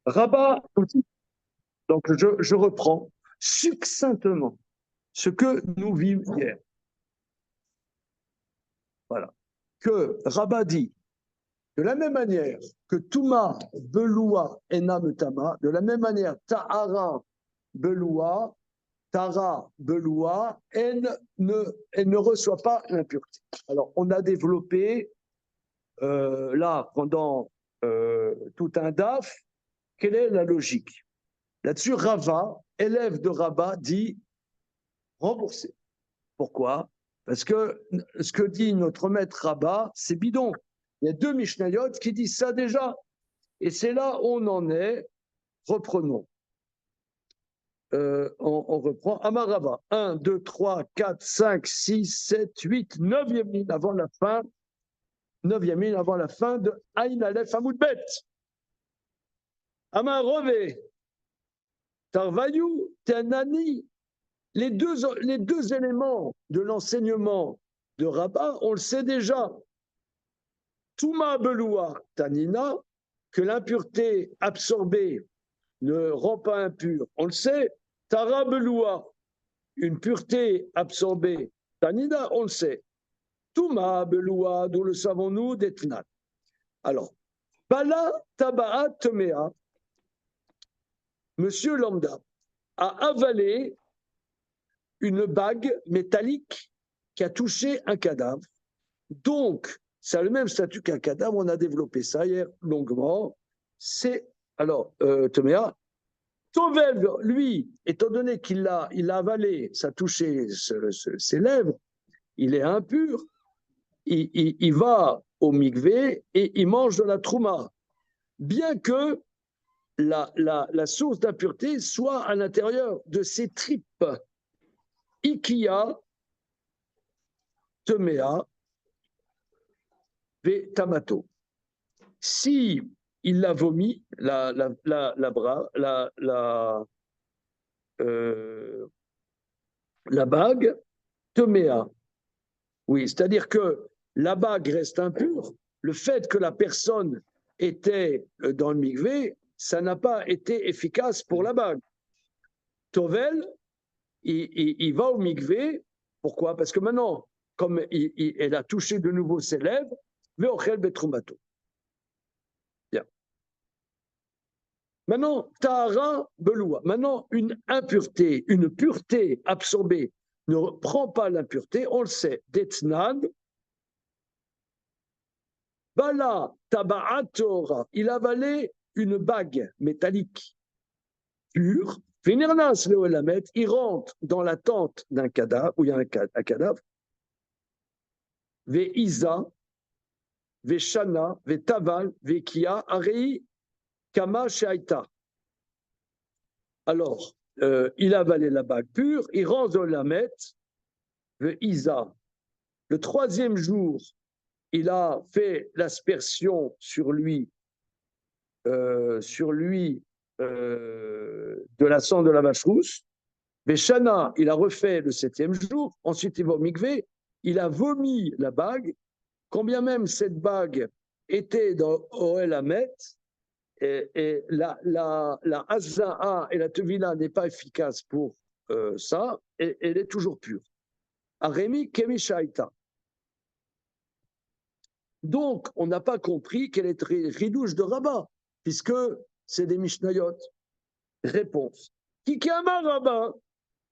Rabat, donc je reprends succinctement ce que nous vîmes hier. Voilà. Que Rabat dit, de la même manière que Touma, Beloua, Enam, Tama, de la même manière, Tahara, Beloua, Tara, Beloua, elle ne reçoit pas l'impureté. Alors, on a développé là, pendant tout un DAF, quelle est la logique? Là-dessus, Rava, élève de Rabat, dit rembourser. Pourquoi? Parce que ce que dit notre maître Rabat, c'est bidon. Il y a deux Mishnayot qui disent ça déjà. Et c'est là où on en est. Reprenons. On reprend. Amarava, 1, 2, 3, 4, 5, 6, 7, 8, 9e ligne avant la fin. 9e ligne avant la fin de Aïn Aleph Hamoudbet. Amarove, Tarvayou, Tenani. Les deux éléments de l'enseignement de Rabat, on le sait déjà. Touma Beloua Tanina, que l'impureté absorbée ne rend pas impur, on le sait. Tara Beloua, une pureté absorbée, Tanina, on le sait. Touma Beloua, d'où le savons-nous, d'Etnan. Alors, Bala Taba'a Temea, Monsieur Lambda, a avalé une bague métallique qui a touché un cadavre. Donc, ça a le même statut qu'un cadavre. On a développé ça hier longuement. C'est alors Toméa. Tovel, lui, étant donné qu'il a avalé, ça a touché ses lèvres, il est impur. Il va au mikvé et il mange de la trouma, bien que la source d'impureté soit à l'intérieur de ses tripes. Ikia, Temea, Tamato. Si il l'a vomi, la bague, Temea. Oui, c'est-à-dire que la bague reste impure. Le fait que la personne était dans le mikvé, ça n'a pas été efficace pour la bague. Tovel, il va au mikvé. Pourquoi? Parce que maintenant, comme elle a touché de nouveau ses lèvres, ve'ochel betrumato. Bien. Maintenant, tahara beloua. Maintenant, une impureté, une pureté absorbée ne prend pas l'impureté, on le sait. Detnan, bala taba'a Torah. Il avalait une bague métallique pure. Finirnas le Olamet, il rentre dans la tente d'un cadavre, où il y a un cadavre. Ve'iza, ve'shana, ve'taval, ve'kia, arei, kama she'aita. Alors, il avalait la bague pure, il rentre dans la mette, ve'iza. Le troisième jour, il a fait l'aspersion sur lui de la sang de la vache rousse. Veshana, il a refait le septième jour. Ensuite, il va au mikvé. Il a vomi la bague. Quand bien même cette bague était dans Ohel Hamet, et la Hazza'a et la Tevila n'est pas efficace pour ça, et elle est toujours pure. Aremi Kemishaita. Donc, on n'a pas compris quelle est Ridouche de Rabat, puisque c'est des Mishnayot. Réponse. Kikama Rabat,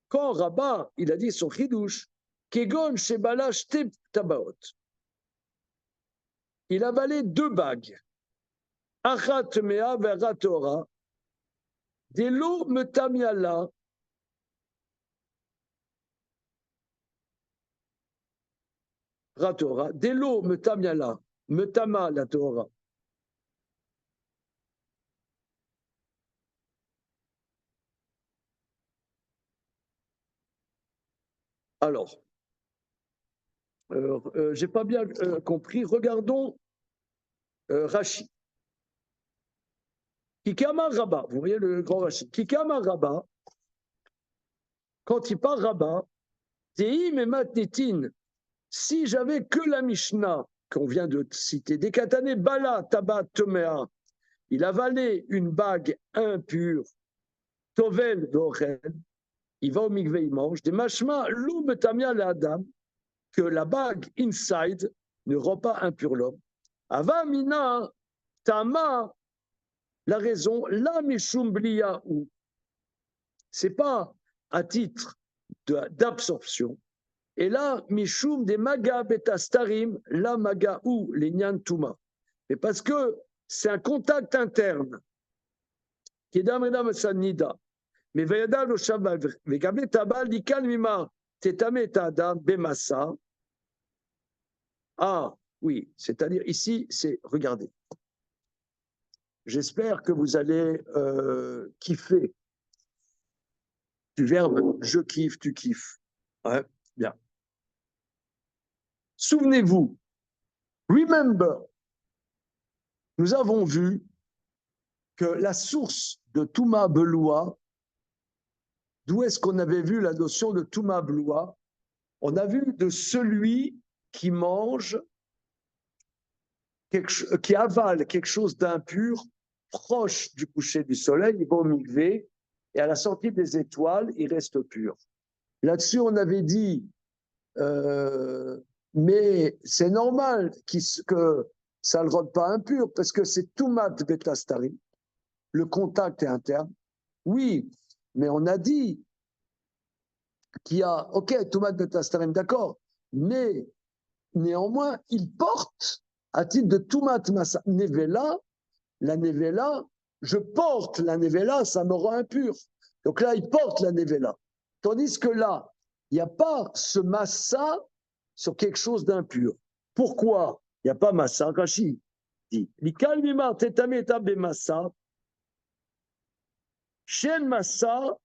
quand Rabat, il a dit son Ridouche, Kegon Shebala Shte Tabaot. Il avalait deux bagues. Achat Mea Vera Torah, Delo Metamiala, Ratora, Delo Metamiala, Metama la Torah. Alors, j'ai pas bien compris. Regardons Rashi. Kikama Rabba, vous voyez le grand Rashi. Kikama Rabba, quand il parle Rabba, Teim et Matnitin, si j'avais que la Mishnah qu'on vient de citer, des katané Bala, Taba, Tomea, il avalait une bague impure, Tovel d'Oren, il va au mikvé, il mange, des machma, l'oum tamia la dame, que la bague inside ne rend pas impur l'homme. Ava mina tama, la raison, la mishum ou. C'est pas à titre d'absorption. Et là, mishum des maga betastarim, la maga ou les nyan tuma. Mais parce que c'est un contact interne. Kedam edam sanida. Mais vayada lo shabal, vegabe tabal dikan mima, tetame tada bemasa. Ah, oui, c'est-à-dire ici, c'est, regardez. J'espère que vous allez kiffer du verbe je kiffe, tu kiffes. Ouais, bien. Souvenez-vous, remember, nous avons vu que la source de Touma Beloua, d'où est-ce qu'on avait vu la notion de Touma Beloua? On a vu de celui qui mange, qui avale quelque chose d'impur proche du coucher du soleil, il va au mikvé, et à la sortie des étoiles, il reste pur. Là-dessus, on avait dit, mais c'est normal que ça ne le rende pas impur, parce que c'est Toumat Betastari, le contact est interne. Oui, mais on a dit qu'il y a, ok, Toumat Betastarim, d'accord, mais néanmoins, il porte, à titre de Toumat Massa Nevela, la Nevela, je porte la Nevela, ça me rend impur. Donc là, il porte la Nevela. Tandis que là, il n'y a pas ce Massa sur quelque chose d'impur. Pourquoi il n'y a pas Massa? Rashi dit, Likal Mimar Tetame Etabe Massa, Shen Massa,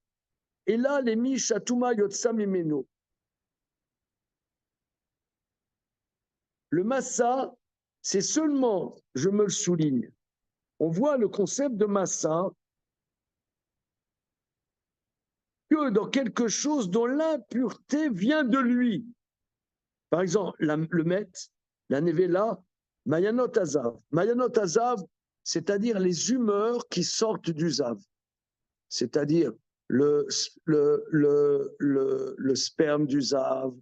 et là, les Mishatuma Yotsa Mimeno. Le Massa, c'est seulement, je me le souligne, on voit le concept de Massa que dans quelque chose dont l'impureté vient de lui. Par exemple, le Met, la Nevela, Mayanot Azav. Mayanot Azav, c'est-à-dire les humeurs qui sortent du Zav. C'est-à-dire le sperme du Zav,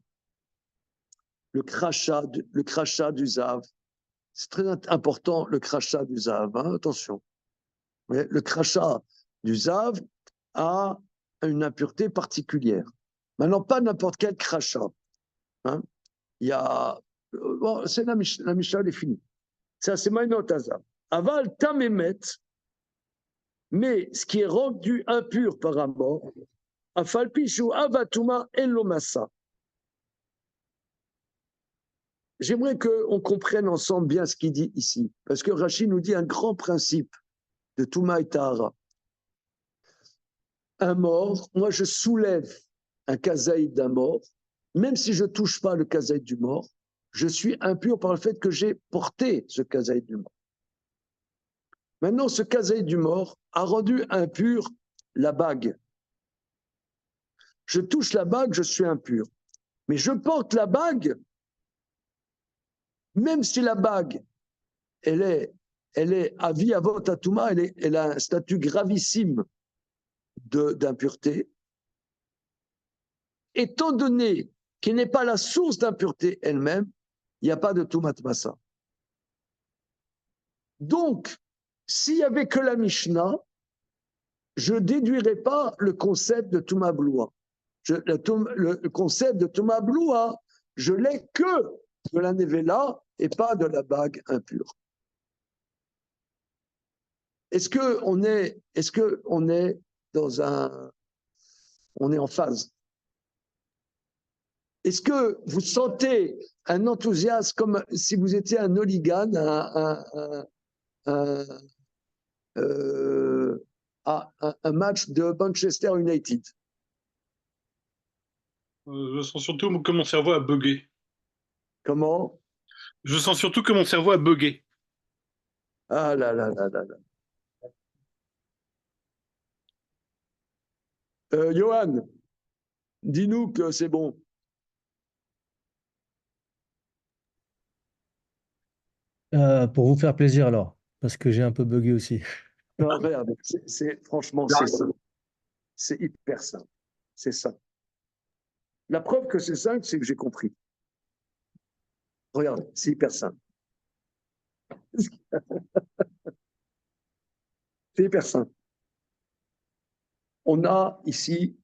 le crachat du Zav. C'est très important, le crachat du Zav, hein, attention. Mais le crachat du Zav a une impureté particulière. Maintenant, pas n'importe quel crachat. Hein. Il y a. Bon, c'est la Mishnah, elle est finie. Ça, c'est Maïnot Azav. Aval Tamemet, mais ce qui est rendu impur par un mort, Afalpishu Avatuma Elomasa. J'aimerais qu'on comprenne ensemble bien ce qu'il dit ici, parce que Rachid nous dit un grand principe de Touma et Tahara. Un mort, moi je soulève un kazaïd d'un mort, même si je ne touche pas le kazaïd du mort, je suis impur par le fait que j'ai porté ce kazaïd du mort. Maintenant, ce kazaïd du mort a rendu impur la bague. Je touche la bague, je suis impur. Mais je porte la bague, même si la bague, elle est à vie avot atuma, elle a un statut gravissime d'impureté. Étant donné qu'elle n'est pas la source d'impureté elle-même, il n'y a pas de tumat massa. Donc, s'il n'y avait que la Mishnah, je ne déduirais pas le concept de Touma Bloua. Le concept de Touma Bloua, je l'ai que de la Nevela et pas de la bague impure. Est-ce qu'on est dans un... On est en phase? Est-ce que vous sentez un enthousiasme comme si vous étiez un hooligan, un match de Manchester United? Je sens surtout que mon cerveau a bugué. Comment? Je sens surtout que mon cerveau a bugué. Ah là là là là là. Johan, dis-nous que c'est bon. Pour vous faire plaisir alors, parce que j'ai un peu bugué aussi. Non, regarde, franchement, c'est simple. C'est hyper simple. C'est ça. La preuve que c'est simple, c'est que j'ai compris. Regarde, c'est hyper simple. C'est hyper simple. On a ici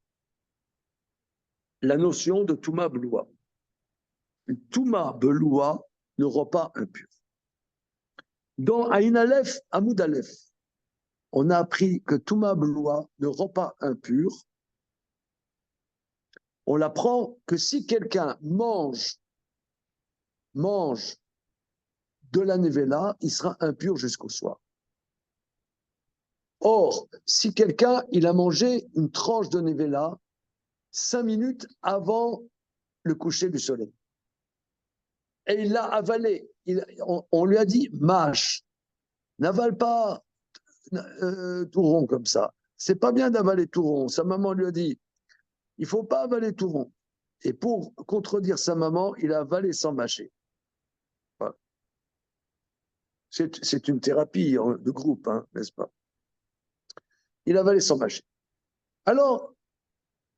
la notion de Touma Beloua. Touma Beloua ne rend pas impur. Dans Aïn Aleph, Hamoud Aleph, on a appris que Touma Beloua ne rend pas impur. On l'apprend que si quelqu'un mange de la nevela, il sera impur jusqu'au soir. Or, si quelqu'un il a mangé une tranche de nevela 5 minutes avant le coucher du soleil, et il l'a avalé, on lui a dit mâche, n'avale pas tout rond comme ça. C'est pas bien d'avaler tout rond. Sa maman lui a dit il faut pas avaler tout rond. Et pour contredire sa maman, il a avalé sans mâcher. Voilà. C'est une thérapie de groupe, hein, n'est-ce pas? Il a avalé sans mâcher. Alors,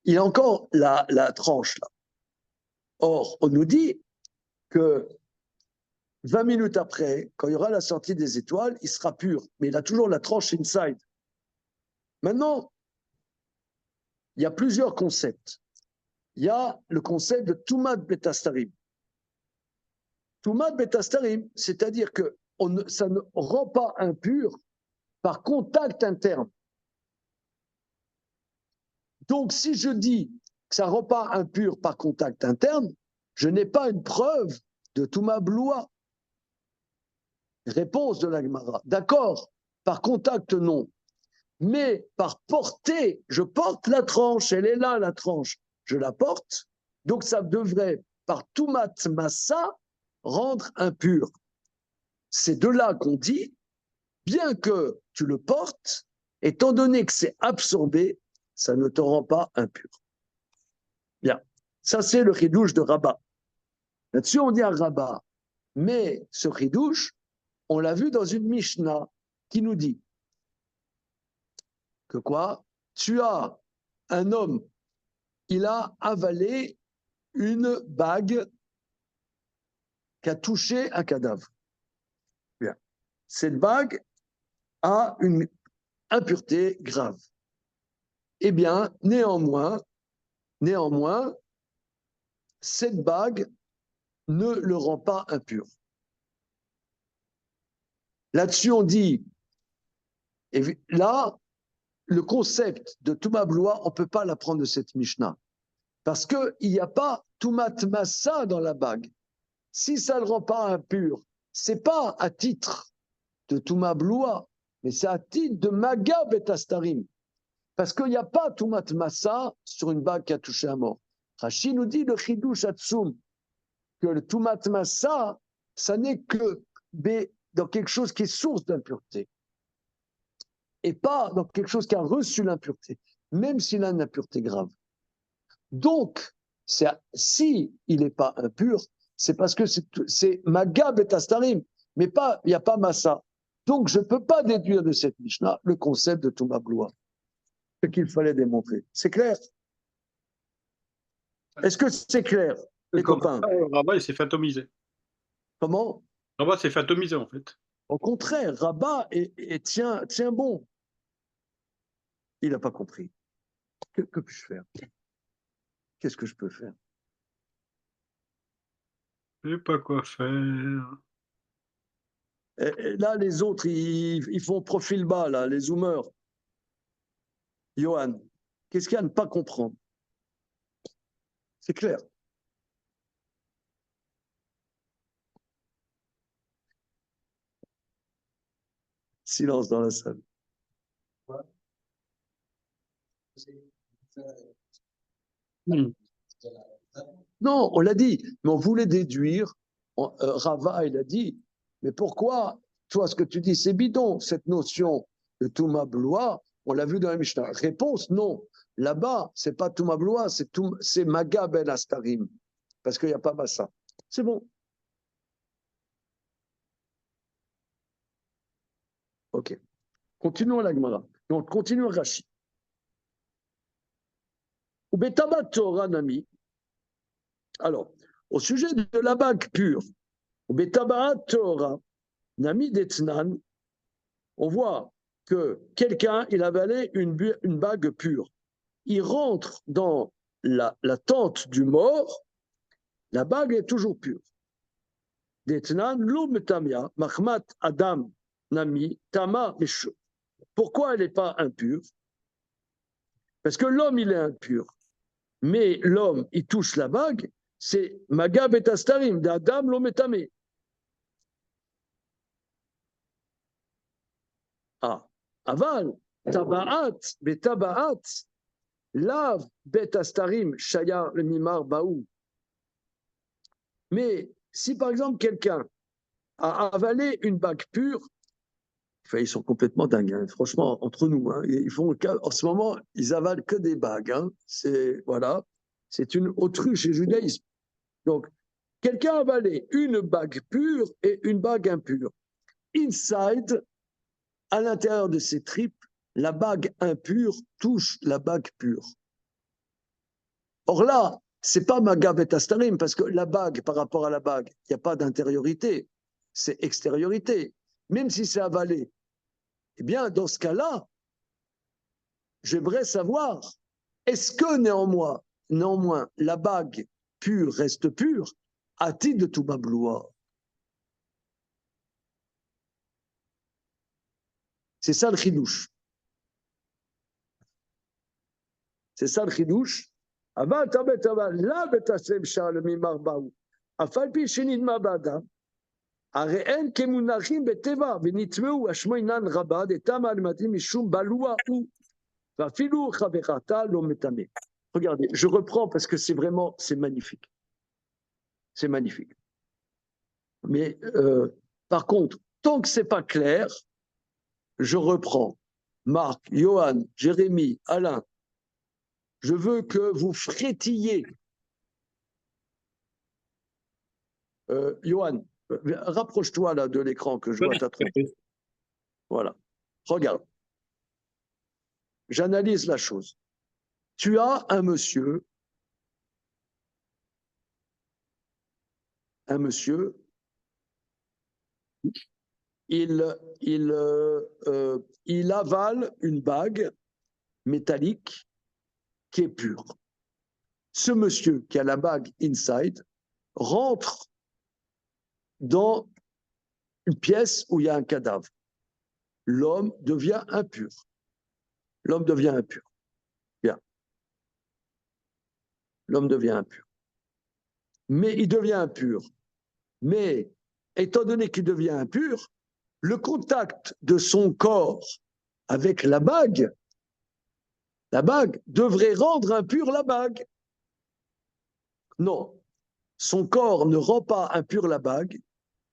il a encore la tranche là. Or, on nous dit que 20 minutes après, quand il y aura la sortie des étoiles, il sera pur. Mais il a toujours la tranche inside. Maintenant, il y a plusieurs concepts. Il y a le concept de Tumat Betastarim. Tumat Betastarim, c'est-à-dire que ça ne rend pas impur par contact interne. Donc, si je dis que ça ne rend pas impur par contact interne, je n'ai pas une preuve de Touma Bloua. Réponse de la Gemara. D'accord, par contact, non. Mais par portée, je porte la tranche, elle est là, la tranche. Je la porte, donc ça devrait, par Toumat Massa, rendre impur. C'est de là qu'on dit, bien que tu le portes, étant donné que c'est absorbé, ça ne te rend pas impur. Bien, ça c'est le chidouche de Rabat. Là-dessus, on dit à Rabat, mais ce chidouche, on l'a vu dans une Mishnah qui nous dit que quoi? Tu as un homme, il a avalé une bague qui a touché un cadavre. Bien. Cette bague a une impureté grave. Eh bien, néanmoins, cette bague ne le rend pas impur. Là-dessus, on dit, et là, le concept de Touma Bloua, on ne peut pas l'apprendre de cette Mishnah. Parce qu'il n'y a pas Toumat Massa dans la bague. Si ça ne le rend pas impur, ce n'est pas à titre de Touma Bloua, mais c'est à titre de Maga Betastarim. Parce qu'il n'y a pas Toumat Massa sur une bague qui a touché un mort. Rashi nous dit le Chidush Hatsum, que le Toumat Massa, ça n'est que dans quelque chose qui est source d'impureté. Et pas dans quelque chose qui a reçu l'impureté, même s'il a une impureté grave. Donc, si il n'est pas impur, c'est parce que c'est Maga Betastarim, mais il n'y a pas Massa. Donc, je ne peux pas déduire de cette Mishnah le concept de Touma Bloua. Ce qu'il fallait démontrer. C'est clair? Est-ce que c'est clair, les copains? Rabat, il s'est fait atomiser. Comment? Rabat s'est fait atomiser, en fait. Au contraire, Rabat tient bon. Il n'a pas compris. Que puis-je faire? Qu'est-ce que je peux faire? Je ne sais pas quoi faire. Et là, les autres, ils font profil bas, là, les zoomers. Johan, qu'est-ce qu'il y a à ne pas comprendre? C'est clair. Silence dans la salle. Non, on l'a dit, mais on voulait déduire. Rava, il a dit, mais pourquoi, toi, ce que tu dis, c'est bidon, cette notion de Touma Bloua, on l'a vu dans la Mishnah. Réponse, non. Là-bas, c'est pas Touma Bloua, c'est Maga Ben Astarim, parce qu'il n'y a pas Massa. C'est bon. Ok. Continuons la Gemara. Donc, continuons Rashi. Ou Betabat Torah Nami. Alors, au sujet de la bague pure, ou Betabat Torah Nami Detnan, on voit que quelqu'un, il avalait une bague pure. Il rentre dans la tente du mort, la bague est toujours pure. Detnan, l'um tamia, mahmat adam nami, tama mesho. Pourquoi elle n'est pas impure? Parce que l'homme, il est impur. Mais l'homme, il touche la bague, c'est maga betastarim, d'adam l'ometame. Ah, aval, tabaat, betabaat, lav betastarim, shaya le mimar baou. Mais si par exemple quelqu'un a avalé une bague pure, enfin, ils sont complètement dingues, hein. Franchement, entre nous, hein, ils font en ce moment, ils avalent que des bagues. Hein. C'est voilà, c'est une autruche et judaïsme. Donc, quelqu'un a avalé une bague pure et une bague impure. Inside, à l'intérieur de ses tripes, la bague impure touche la bague pure. Or là, c'est pas maga betastarim, parce que la bague, par rapport à la bague, il n'y a pas d'intériorité, c'est extériorité. Même si c'est avalé, eh bien, dans ce cas-là, j'aimerais savoir, est-ce que néanmoins, la bague pure reste pure à titre de tout babloua? C'est ça le chidouche. C'est ça le chidouche. Aval tabet aval, la betasem shal mimar baou. Afal pi shenid mabada. הרי אין כמונחים בטבע, ונטמעו השמינן רבה, דתם אלמדים משום בלוע הוא, ואפילו חברתה לא מטמא. Regardez, je reprends parce que c'est vraiment, c'est magnifique. C'est magnifique. Mais par contre, tant que c'est pas clair, je reprends. Marc, Johan, Jérémy, Alain, je veux que vous frétilliez. Johan, rapproche-toi là de l'écran que je vois ta tronche. Voilà. Regarde. J'analyse la chose. Tu as un monsieur, il avale une bague métallique qui est pure. Ce monsieur qui a la bague inside rentre dans une pièce où il y a un cadavre. L'homme devient impur. L'homme devient impur. Bien. L'homme devient impur. Mais il devient impur. Mais étant donné qu'il devient impur, le contact de son corps avec la bague devrait rendre impure la bague. Non, son corps ne rend pas impure la bague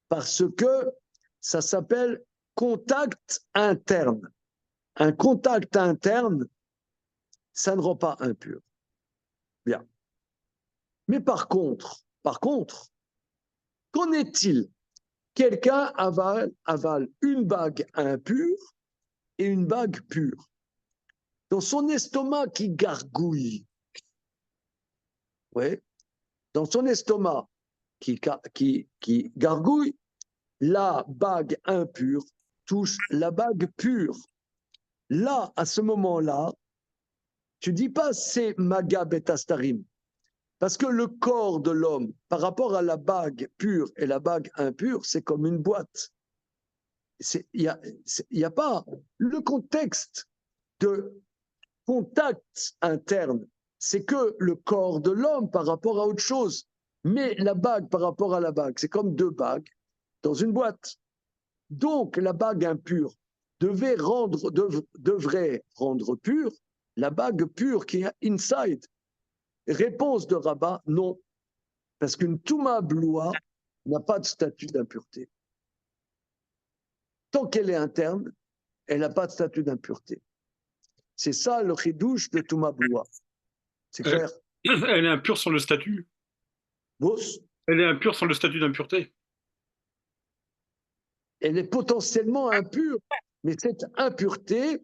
parce que ça s'appelle contact interne. Un contact interne, ça ne rend pas impur. Bien. Mais par contre, qu'en est-il? Quelqu'un avale une bague impure et une bague pure. Dans son estomac qui gargouille, ouais, dans son estomac qui gargouille, la bague impure touche la bague pure. Là, à ce moment-là, tu dis pas c'est maga betastarim, parce que le corps de l'homme, par rapport à la bague pure et la bague impure, c'est comme une boîte. Il y a pas le contexte de contact interne, c'est que le corps de l'homme par rapport à autre chose. Mais la bague par rapport à la bague, c'est comme deux bagues dans une boîte. Donc la bague impure devrait rendre pure la bague pure qui est inside. Réponse de Rabat, non. Parce qu'une Touma bloua n'a pas de statut d'impureté. Tant qu'elle est interne, elle n'a pas de statut d'impureté. C'est ça le chidouche de Touma bloua. C'est clair? Elle est impure sur le statut. Boss, Elle est impure sur le statut d'impureté. elle est potentiellement impure Mais cette impureté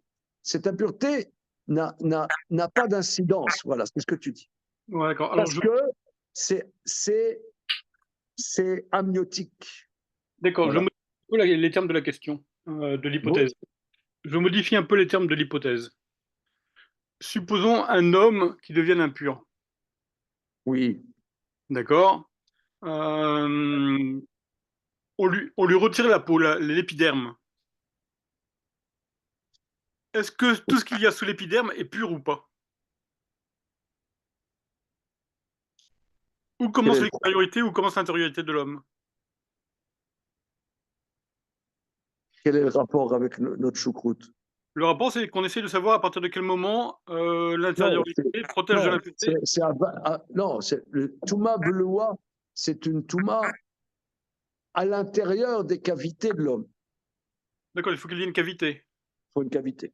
n'a pas d'incidence. Voilà, c'est ce que tu dis. Ouais, d'accord. Alors, Parce que c'est amniotique. d'accord, je Voilà. modifie un peu les termes de la question, de Bon, l'hypothèse. Je modifie un peu les termes de l'hypothèse. Supposons un homme qui devienne impur. oui. D'accord? Euh, on lui retire la peau, l'épiderme. Est-ce que tout ce qu'il y a sous l'épiderme est pur ou pas? Où Quel est commence le, l'extériorité, où commence l'intériorité de l'homme? quel est le rapport avec notre choucroute? Le rapport, c'est qu'on essaie de savoir à partir de quel moment Non, l'intériorité protège de non, l'impureté. non, le Touma Beloua, c'est une Touma à l'intérieur des cavités de l'homme. D'accord, il faut qu'il y ait une cavité. Il faut une cavité. OK.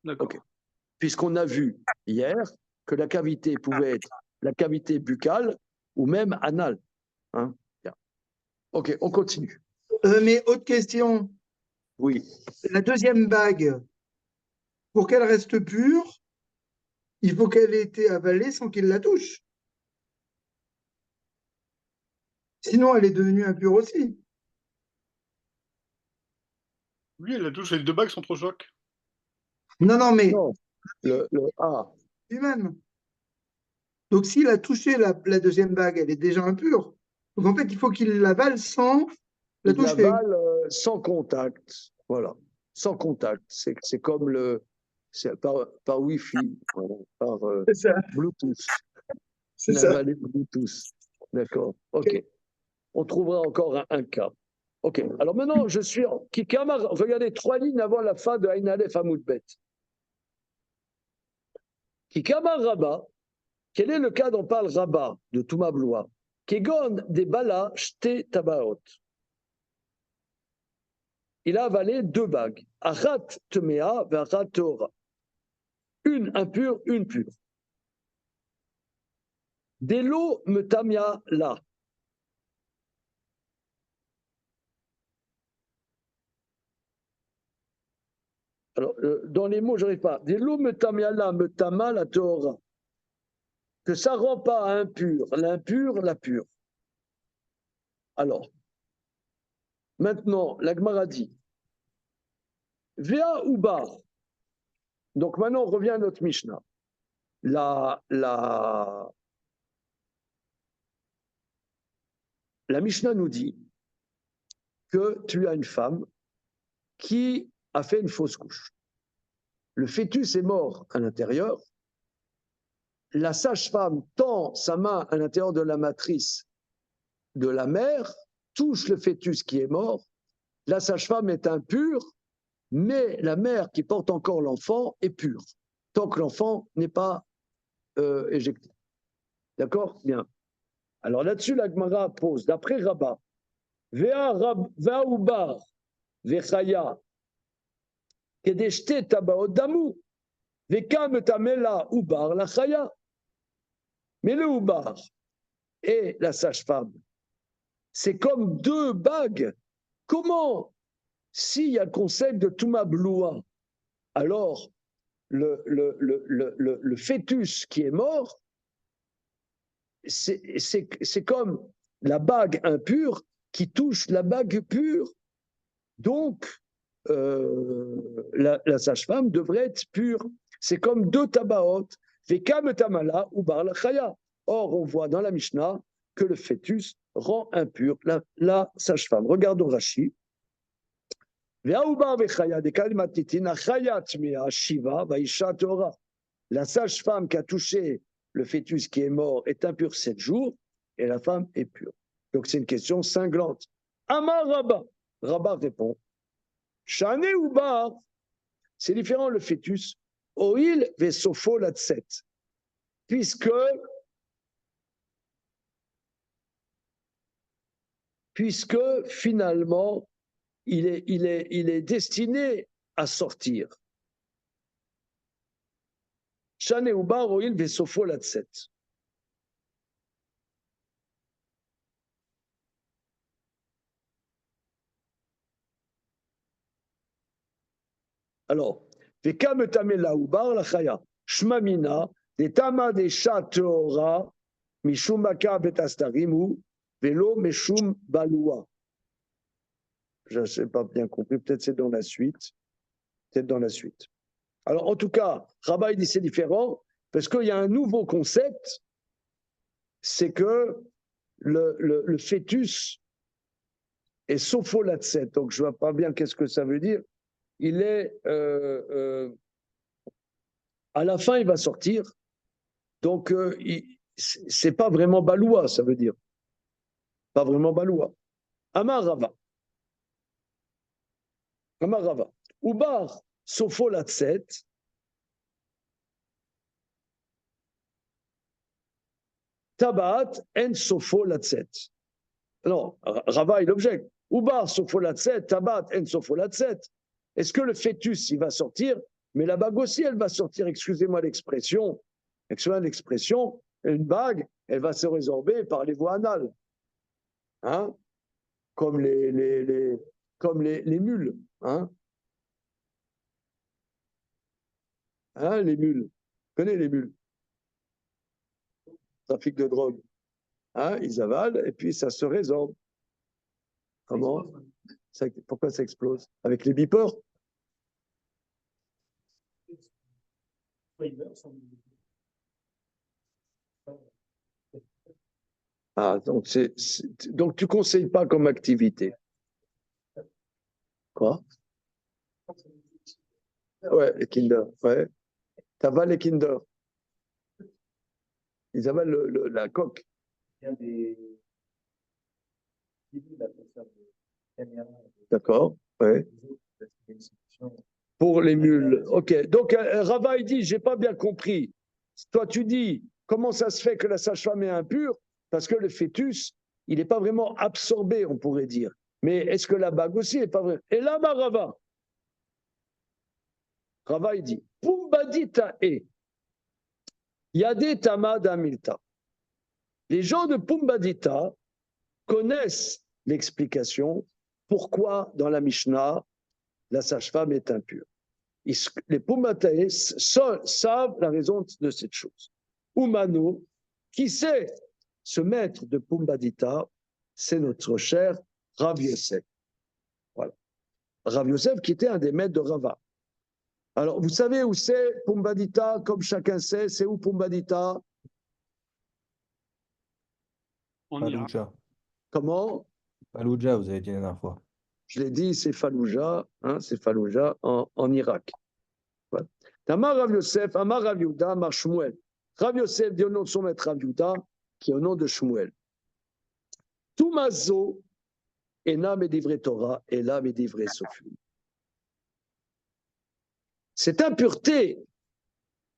D'accord. Puisqu'on a vu hier que la cavité pouvait être la cavité buccale ou même anale. Hein. OK, on continue. Mais autre question, Oui. la deuxième bague, pour qu'elle reste pure, il faut qu'elle ait été avalée sans qu'il la touche. Sinon, elle est devenue impure aussi. Oui, la touche, les deux bagues sont trop chocs. Non, non, mais Non, le A. lui-même. Donc, s'il a touché la deuxième bague, elle est déjà impure. Donc, en fait, il faut qu'il l'avale sans la Il toucher. l'avale sans contact. Voilà. Sans contact. C'est comme par Wi-Fi, voilà, par C'est ça, Bluetooth. c'est ça. L'avaler Bluetooth. D'accord. OK. On trouvera encore un cas. OK. Alors maintenant, je suis en Kikama. Regardez, 3 lignes avant la fin de Ain Aleph Hamoudbet. Kikama Rabba. Quel est le cas dont parle Rabba de Touma Bloua? Kegon des Bala Shte Tabaot. Il a avalé 2 bagues. Achat Temea Vachat Teora. Une impure, une pure. Delo Metamia La. Alors, dans les mots, je n'arrive pas. Delo Metamia La, Metama la Teora. Que ça ne rend pas impur, l'impur, la pure. Alors, maintenant, la Gemara dit Vea ou bar. Donc maintenant, on revient à notre Mishnah. La Mishnah nous dit que tu as une femme qui a fait une fausse couche. Le fœtus est mort à l'intérieur. La sage-femme tend sa main à l'intérieur de la matrice de la mère, touche le fœtus qui est mort. La sage-femme est impure, mais la mère qui porte encore l'enfant est pure, tant que l'enfant n'est pas éjecté. D'accord? Bien. Alors là-dessus, la Gemara pose, d'après Rabat, Vea Ubar Vechaya, Kedeshte Tabaot Damu, Vekam Tamela Ubar la Chaya. Mais le Ubar et la sage-femme, c'est comme 2 bagues. Comment, s'il y a le concept de Touma Bloua, alors le fœtus qui est mort, c'est comme la bague impure qui touche la bague pure. Donc, la sage-femme devrait être pure. C'est comme 2 tabaot, Vekam Tamala ou Bar la Chaya. Or, on voit dans la Mishnah que le fœtus rend impur la sage-femme. Regardons Rashi. La sage-femme qui a touché le fœtus qui est mort est impure 7 jours et la femme est pure. Donc c'est une question cinglante. Amar Rabba. Rabba répond Shane ou bar, c'est différent le fœtus. Oil vesofo latset. Puisque finalement, il est destiné à sortir. Shane ou bar, oil vesofo latset. Alors, Veka metame laoubar la chaya. Shmamina, des tama des chats teora, mishum maka betastarimu, velo meshum baloua. Je ne sais pas bien compris, peut-être c'est dans la suite. Peut-être dans la suite. Alors, en tout cas, Rabat dit c'est différent, parce qu'il y a un nouveau concept, c'est que le fœtus est sopholatset. Donc, je ne vois pas bien qu'est-ce que ça veut dire. Il est. À la fin, il va sortir. Donc, c'est pas vraiment baloua, ça veut dire. Pas vraiment baloua. Amar Rava. Amar Rava. Ubar sopholatset. Tabat en sopholatset. Non, Rava, il objecte. Ubar sopholatset, tabat en sopholatset. Est-ce que le fœtus, il va sortir? Mais la bague aussi, elle va sortir. Excusez-moi l'expression. Excusez-moi l'expression. Une bague, elle va se résorber par les voies anales. Hein? Comme les mules. Hein? Hein, les mules. Vous connaissez les mules? Trafic de drogue. Hein? Ils avalent et puis ça se résorbe. Comment? Pourquoi ça explose? Avec les beepers? Ah, donc, donc tu ne conseilles pas comme activité. Quoi? Ouais, les Kinder. Ouais. T'avales les Kinder. Ils avalent la coque. Il y a des. D'accord. Ouais. Pour les mules. Ok. Donc, Rava, il dit, j'ai pas bien compris. Toi, tu dis, comment ça se fait que la sage-femme est impure? Parce que le fœtus, il n'est pas vraiment absorbé, on pourrait dire. Mais est-ce que la bague aussi n'est pas vraie? Et là, Rava. Rava, il dit, Pumbadita e. Yade Tamad Amilta. Les gens de Pumbadita connaissent l'explication pourquoi dans la Mishnah la sage-femme est impure. Les Pumbatae savent la raison de cette chose. Umano, qui sait ce maître de Pumbadita, c'est notre cher Rav Yosef. Voilà. Rav Yosef qui était un des maîtres de Rava. Alors, vous savez où c'est Pumbadita, comme chacun sait, c'est où Pumbadita? En Irak. Fallujah. Comment? Fallujah, vous avez dit la dernière fois. Je l'ai dit, c'est Fallujah, hein, c'est Fallujah en Irak. Voilà. Amar Rav Yosef, Amar Rav Yehuda, Amar Shmuel. Rav Yosef dit au nom de son maître Rav Yehuda, qui est au nom de Shmuel. Tumazo, ena medivre Torah, et là medivre Sofrim. Cette impureté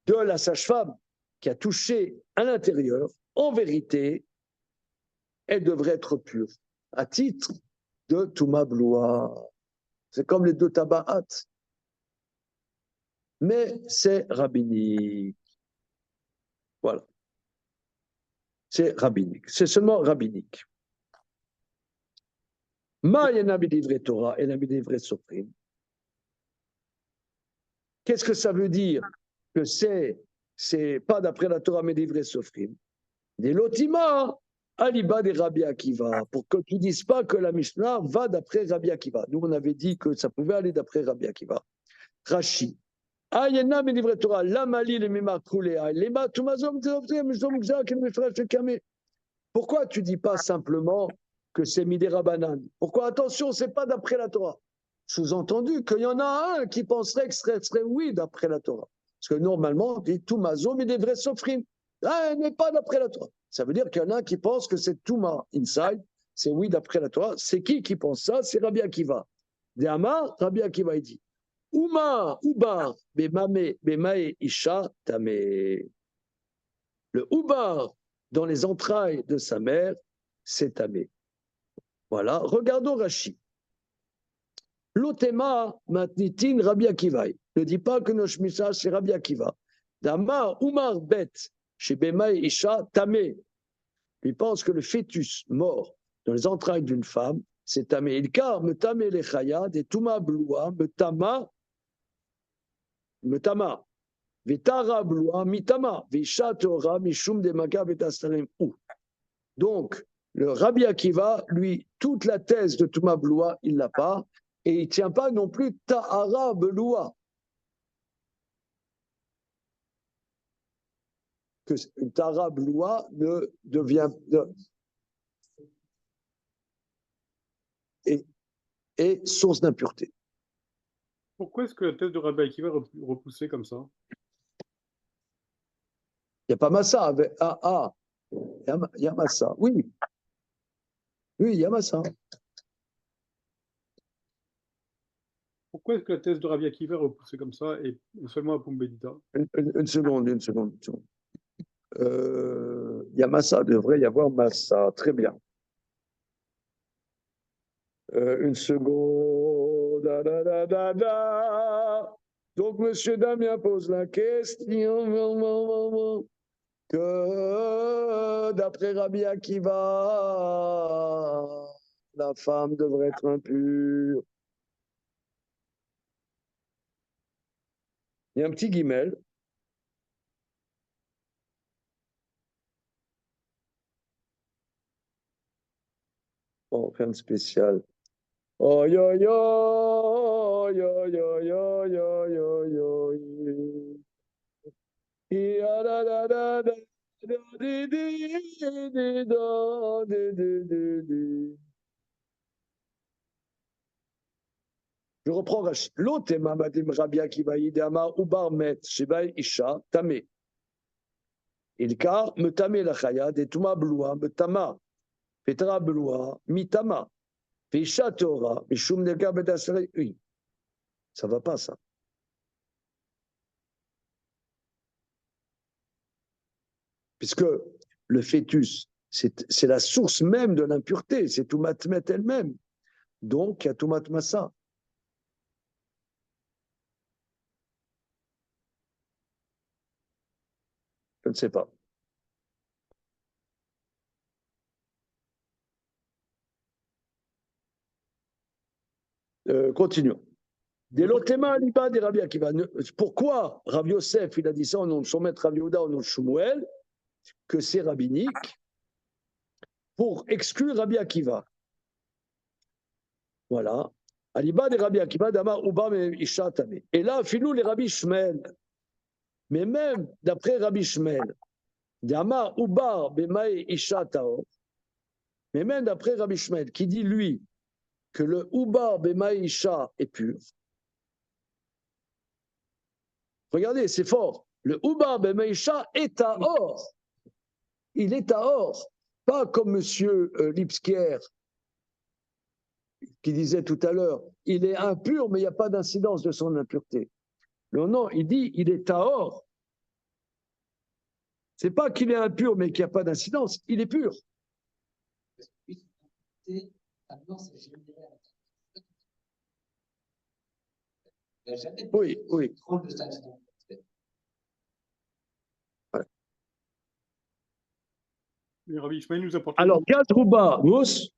de la sage-femme qui a touché à l'intérieur, en vérité, elle devrait être pure, à titre de Touma Bloua. C'est comme les deux tabaat. Mais c'est rabbinique. Voilà. C'est rabbinique. C'est seulement rabbinique. Ma yena b'divrei Torah et la b'divrei Sofrim. Qu'est-ce que ça veut dire que c'est pas d'après la Torah mais b'divrei Sofrim? Des lotima aliba des Rabbi Akiva, pour que tu ne dises pas que la Mishnah va d'après Rabbi Akiva. Nous, on avait dit que ça pouvait aller d'après Rabbi Akiva. Rashi. Ayena b'divrei Torah, lamali le mima kulea, lema tumazom tzovtem, zomgza kem mefresh kame. Pourquoi tu ne dis pas simplement que c'est Midera Banan? Pourquoi? Attention, ce n'est pas d'après la Torah. Sous-entendu qu'il y en a un qui penserait que ce serait oui d'après la Torah. Parce que normalement, on dit Toumazo, mais des vrais sofrim. Ah, mais pas d'après la Torah. Ça veut dire qu'il y en a un qui pense que c'est Touma inside, c'est oui d'après la Torah. C'est qui pense ça? C'est Rabbi Akiva. De'amar, Rabbi Akiva, il dit Uma, Ubar, Bemae, Isha, Tamé. Le Ubar, dans les entrailles de sa mère, c'est tamé. Voilà, regardons Rashi. L'otema matnitin Rabbi Akiva. Ne dis pas que notre Mishnah c'est Rabbi Akiva. Damar Umar Bet chez Bemaï Isha tamé. Il pense que le fœtus mort dans les entrailles d'une femme, c'est tamé. Il car me tamé les chayad et tuma bloua me tama Metama. Vetara bloua mitama. Visha Torah mishum de maga vetastarim ou. Donc, le Rabbi Akiva, lui, toute la thèse de Touma bloua, il l'a pas. Et il ne tient pas non plus Ta'ara bloua. Que Ta'ara bloua ne devient. Et source d'impureté. Pourquoi est-ce que la thèse de Rabbi Akiva est repoussée comme ça? Il n'y a pas Massa. Il y a Massa. Oui. Oui, il y a Massa. Pourquoi est-ce que la thèse de Rabbi Akiva est repoussée comme ça et seulement à Pumbedita? Une seconde. Il y a Massa, il devrait y avoir Massa. Très bien. Une seconde. Donc, M. Damien pose la question que d'après Rabbi Akiva, la femme devrait être impure. Il y a un petit guimel. Bon, rien de spécial. Oh yo yo yo yo yo yo yo yo. Je reprends Rachid. L'otema madim Rabbi Akiva yidama ubar met sheba isha tamé. Ilka me tamé la chaya de tuma bloua me tama. Petra bloua mitama. Fisha Torah mishum nega bedasrei. Oui, ça va pas ça. Puisque le fœtus, c'est la source même de l'impureté, c'est Toumat Met elle-même. Donc, il y a Toumat Massa. Je ne sais pas. Continuons. Pourquoi Rabbi Yosef, il a dit ça au nom de son maître Rabbi Yehuda, au nom de Shmuel, que c'est rabbinique, pour exclure Rabbi Akiva. Voilà. Aliba de Rabbi Akiva, Damar Uba Isha Tamé. Et là, filou les Rabbi Shmuel. Mais même d'après Rabbi Shmuel, Damar Uba Bemae Isha Taor. Mais même d'après Rabbi Shmuel, qui dit lui que le Uba Bemae Isha est pur. Regardez, c'est fort. Le Uba Bemaisha est à or. Il est à or. Pas comme M. Lipskier qui disait tout à l'heure, il est impur, mais il n'y a pas d'incidence de son impureté. Non, il dit, il est à or. C'est pas qu'il est impur, mais qu'il n'y a pas d'incidence. Il est pur. Oui. Ouais. Mais Rabbi Ishmael nous apporte. Alors, Gadrouba, Mouss.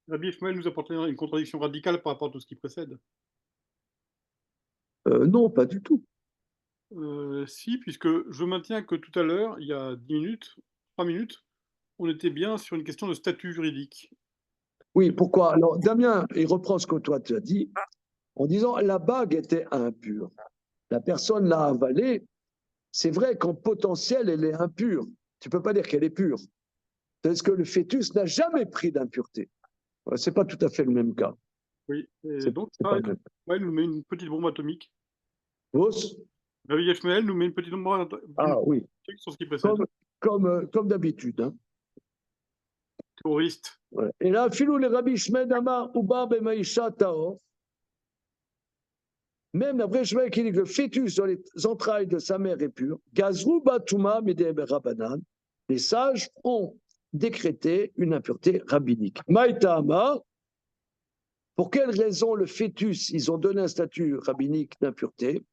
Rabbi Ishmael nous apporte une contradiction radicale par rapport à tout ce qui précède. Non, pas du tout. Si, puisque je maintiens que tout à l'heure, il y a 10 minutes, 3 minutes, on était bien sur une question de statut juridique. Oui, pourquoi? Alors, Damien, il reprend ce que toi tu as dit, en disant la bague était impure. La personne l'a avalée. C'est vrai qu'en potentiel, elle est impure. Tu ne peux pas dire qu'elle est pure. Parce que le fœtus n'a jamais pris d'impureté. Ce n'est pas tout à fait le même cas. Oui, et donc pas ça, il nous met une petite bombe atomique. Vos? Rabbi Ishmael nous met une petite bombe atomique Oui. sur ce qui précède. Comme d'habitude. Hein. Terroriste. Ouais. Et là, filou les Rabbi Shmed Amar Uba Bemaisha Taor. Même d'après Shmuel qui dit que le fœtus dans les entrailles de sa mère est pur. Gazrou Batuma Medebe Rabbanan. Les sages ont décrété une impureté rabbinique. Maïtama. Pour quelle raison le fœtus, ils ont donné un statut rabbinique d'impureté?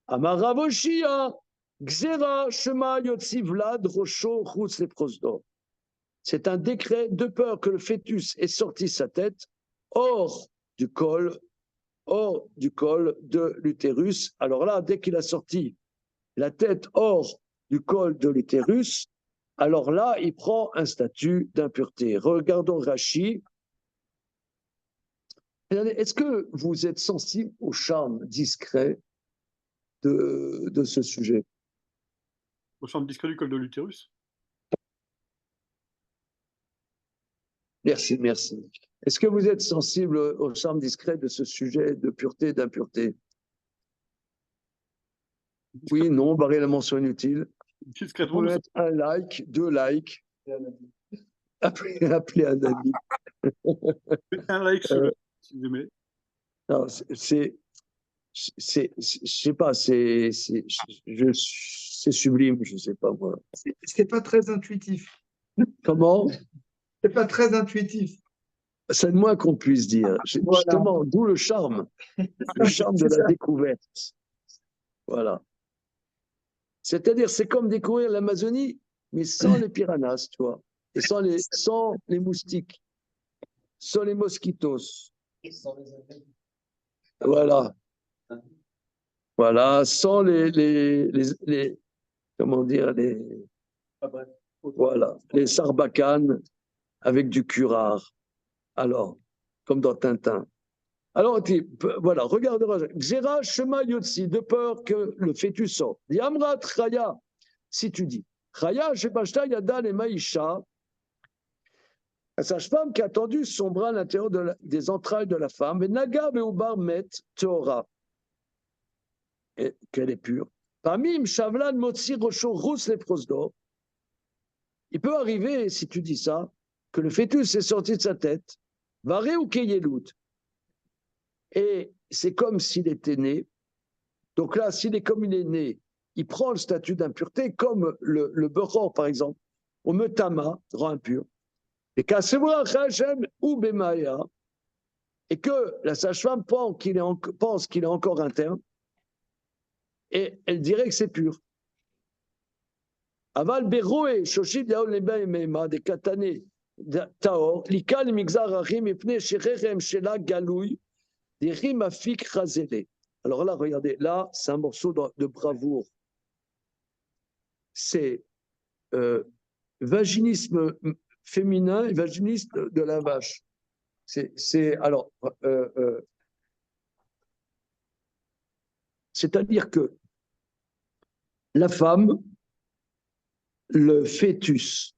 Amaravoshia, Xera, Shema, Yotsi, Vlad, Rocho, Routs, les prosdor. C'est un décret de peur que le fœtus ait sorti sa tête hors du col, hors du col de l'utérus. Alors là, dès qu'il a sorti la tête hors du col de l'utérus, alors là, il prend un statut d'impureté. Regardons Rachi. Est-ce que vous êtes sensible au charme discret de ce sujet? Au champ discret du col de l'utérus. Merci, merci. Est-ce que vous êtes sensible au charme discret de ce sujet de pureté, d'impureté? Oui, non, barrer la mention inutile. Vous Discrètement, pouvez mettre un like, 2 likes. Appelez un ami. un like sur le si vous aimez. Non, je sais pas, c'est sublime, je sais pas moi. C'est pas très intuitif. Comment? C'est pas très intuitif. C'est le moins qu'on puisse dire. Voilà. Justement, d'où le charme de la découverte. Voilà. C'est-à-dire, c'est comme découvrir l'Amazonie, mais sans les piranhas, tu vois, et sans les moustiques, sans les mosquitos. Voilà. Voilà, sans comment dire, voilà, les sarbacanes avec du curare. Alors, comme dans Tintin. Alors, voilà, regardez, Xera Shema Yotsi, de peur que le fœtus sorte. Yamrat Chaya, si tu dis, Chaya Shebashta Yada le Maïcha, la sage-femme qui a tendu son bras à l'intérieur des entrailles de la femme, Naga Beubar Met Teora, qu'elle est pure. Parmi Shavlan Motsi Rocho Rous les prosdor, il peut arriver, si tu dis ça, que le fœtus est sorti de sa tête, Varé ou Keyelut. Et c'est comme s'il était né. Donc là, comme il est né, il prend le statut d'impureté, comme le Beror, par exemple, au Metama, rend impur. Et ou Bemaya, et que la sage-femme pense qu'il est encore interne, et elle dirait que c'est pur. Aval Beroe, Shoshid Yaol Neba Mema, des Katané, Taor, Likal Migzar Achim, Epne Sherem Shela Galouy, des rimafik razélé. Alors là, regardez, là, c'est un morceau de bravoure. C'est vaginisme féminin et vaginisme de la vache. C'est-à-dire que la femme, le fœtus,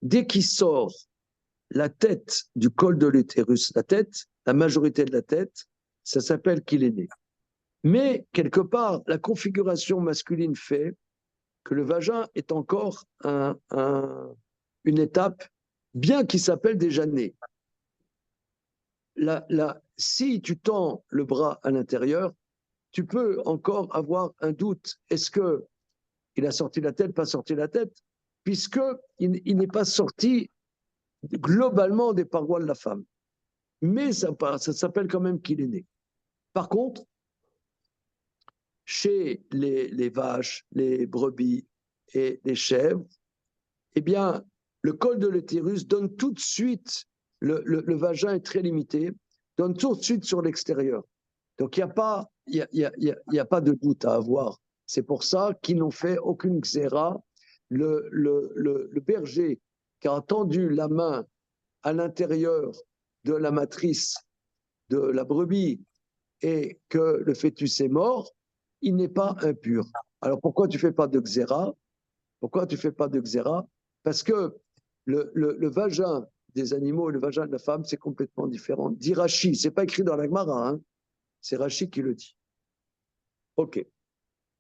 dès qu'il sort la tête du col de l'utérus, la majorité de la tête, ça s'appelle qu'il est né. Mais, quelque part, la configuration masculine fait que le vagin est encore une étape, bien qu'il s'appelle déjà né. Si tu tends le bras à l'intérieur, tu peux encore avoir un doute. Est-ce qu'il a sorti la tête, pas sorti la tête? Puisqu'il n'est pas sorti globalement des parois de la femme. Mais ça s'appelle quand même qu'il est né. Par contre, chez les vaches, les brebis et les chèvres, eh bien, le col de l'utérus donne tout de suite, le vagin est très limité, donne tout de suite sur l'extérieur. Donc, il n'y a pas de doute à avoir. C'est pour ça qu'ils n'ont fait aucune xéra. Le berger qui a tendu la main à l'intérieur de la matrice de la brebis et que le fœtus est mort, il n'est pas impur. Alors pourquoi tu ne fais pas de xéra? Pourquoi tu ne fais pas de xéra? Parce que le vagin des animaux et le vagin de la femme, c'est complètement différent. Dit Rachi, ce n'est pas écrit dans la Gemara, hein? C'est Rachi qui le dit. Ok,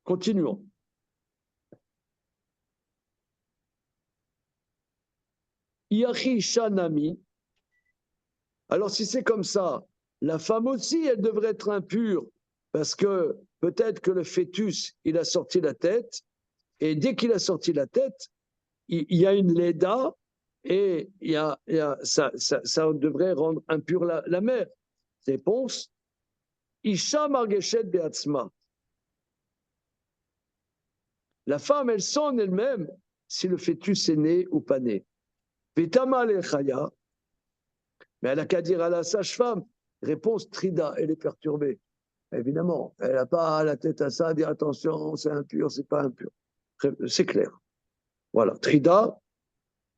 continuons. Yachi Shanami. Alors si c'est comme ça, la femme aussi, elle devrait être impure, parce que peut-être que le fœtus, il a sorti la tête, et dès qu'il a sorti la tête, il y a une léda, et ça devrait rendre impure la mère. Réponse, Isha Margeshet Beatzma. La femme, elle sent en elle-même si le fœtus est né ou pas né. Vitama le Chaya, mais elle n'a qu'à dire à la sage-femme, Réponse Trida, elle est perturbée. Évidemment, elle n'a pas la tête à ça, à dire attention, c'est impur, c'est pas impur. C'est clair. Voilà. Trida,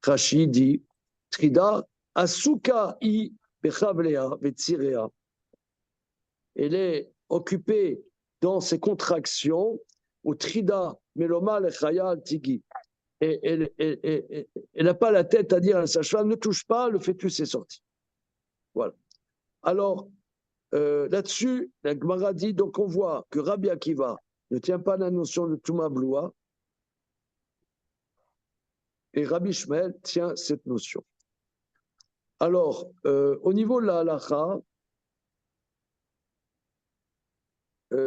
Rashi dit Trida, Asuka i bechavlea vetzirea. Elle est occupée dans ses contractions, ou Trida, meloma lechaya tigi. Et elle n'a pas la tête à dire à sa cheval, ne touche pas, le fœtus est sorti. Voilà. Alors, là-dessus, la Gemara dit, donc on voit que Rabbi Akiva ne tient pas la notion de Touma Bloua, et Rabbi Shmuel tient cette notion. Alors, au niveau de la halakha,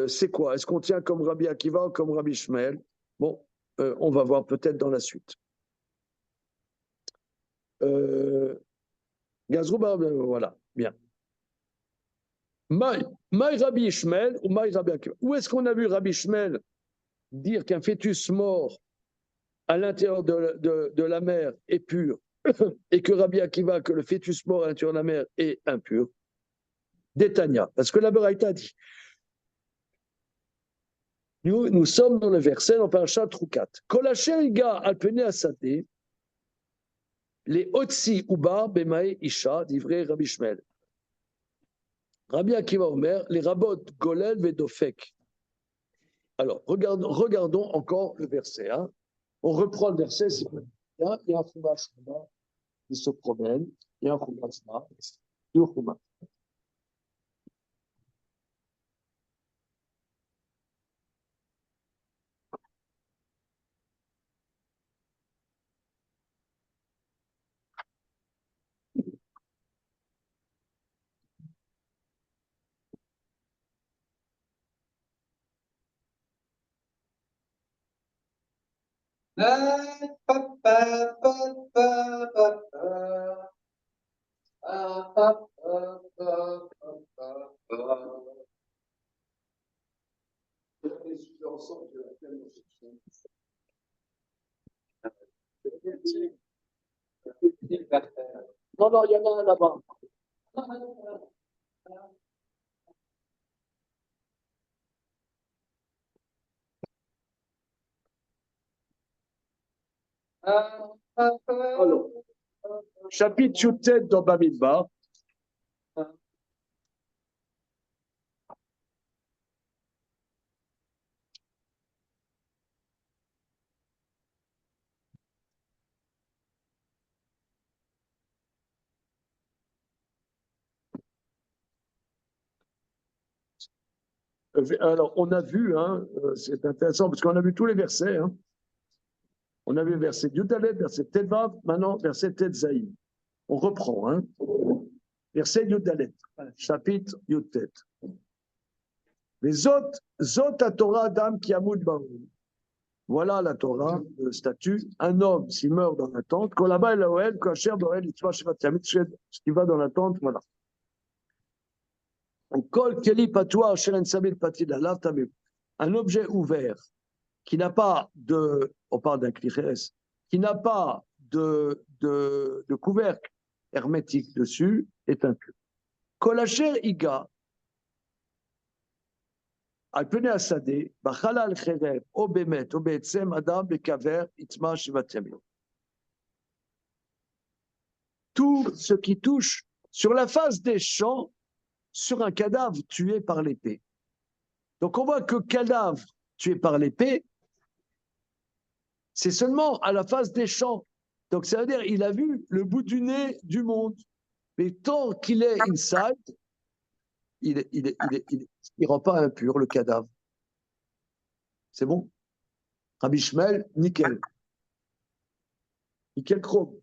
c'est quoi? Est-ce qu'on tient comme Rabbi Akiva ou comme Rabbi Shmuel? Bon, on va voir peut-être dans la suite. Gazrouba, voilà, bien. Maï Rabbi Shmuel ou Maï Rabbi Akiva? Où est-ce qu'on a vu Rabbi Shmuel dire qu'un fœtus mort à l'intérieur de la mer est pur et que Rabbi Akiva, que le fœtus mort à l'intérieur de la mer est impur? Détania, parce que la Beraïta dit. Nous sommes dans le verset, dans Parashat Troukat. Kolacher iga alpene asate, les otsi uba bemae isha, d'ivrei Rabbi Shmuel. Rabbi Akiva Omer, les rabot golel vedofek. Alors, regardons encore le verset. Hein. On reprend le verset. Il y a un chumash qui se promène. Il y a un chumash là. Deux chumash. Non, non, il y en a un là-bas. Alors, chapitre Yutet dans Bamidbar. Alors, on a vu, hein, c'est intéressant parce qu'on a vu tous les versets. Hein. On a vu le verset Yudalet, verset Tedvav, maintenant verset Tetzaïm. On reprend. Hein. Verset Yudalet, chapitre Yutet. Les Zot à Torah Adam qui amoud baoul. Voilà la Torah, le statut. Un homme, s'il meurt dans la tente, quand là-bas il a Oel, quand Cher d'Oel, il ce qui va dans la tente, voilà. Un objet ouvert qui n'a pas de, on parle d'un clichés, qui n'a pas de couvercle hermétique dessus est impur. Kolacher iga, alpene asade, bachala al-khereb, o bemet, o be'etzem adam bekaver, itma shivatem. Tout ce qui touche sur la face des champs, sur un cadavre tué par l'épée. Donc on voit que cadavre tué par l'épée, c'est seulement à la face des champs. Donc ça veut dire qu'il a vu le bout du nez du monde. Mais tant qu'il est inside, il rend pas impur le cadavre. C'est bon? Rabbi Shmuel, nickel. Nickel chrome.